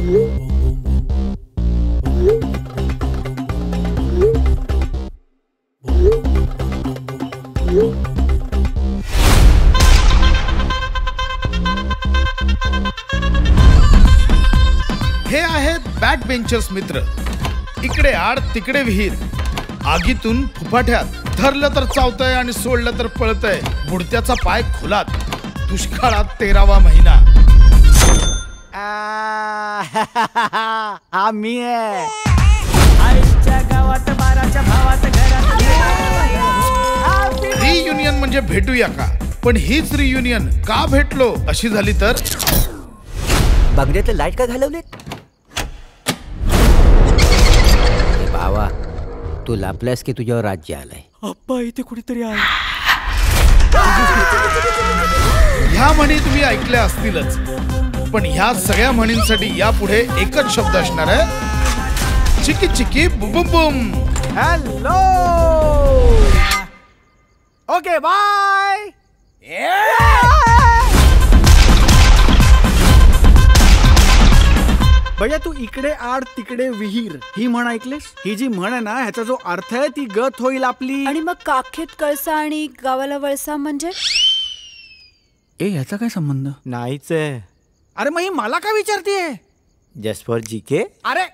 हे आहेत back benchers मित्र. इकडे आड तिकडे विहीर, आगीतून फुफाट्यात, धरलं तर चावतंय आणि सोडलं तर पळतंय. बुडत्याचा पाय खुलात, दुष्काळात 13वा महिना. हा मी आहे. आईच्या गावात बाराच्या भावात घरात. रियुनियन म्हणजे भेटूया का, पण हीच रियुनियन का भेटलो अशी झाली तर. बंगल्यातले लाईट का घालवले बाबा? तू लापल्यास की तुझ्यावर राज्य आलंय. अप्पा इथे कुठेतरी आहे. ह्या म्हणी तुम्ही ऐकल्या असतीलच, पण ह्या सगळ्या म्हणींसाठी यापुढे एकच शब्द असणार आहे, चिकी चिकी बुबुम बुम. Hello, okay bye. भैया तू इकडे आड तिकडे विहीर ही म्हण ऐकलीस? ही जी म्हण आहे ना, ह्याचा जो अर्थ आहे ती गत होईल आपली. आणि मग काखेत कळसा आणि गावाला वळसा म्हणजे? ह्याचा काय संबंध? नाहीच आहे. अरे मग ही मला का विचारतीये? Just for GK. अरे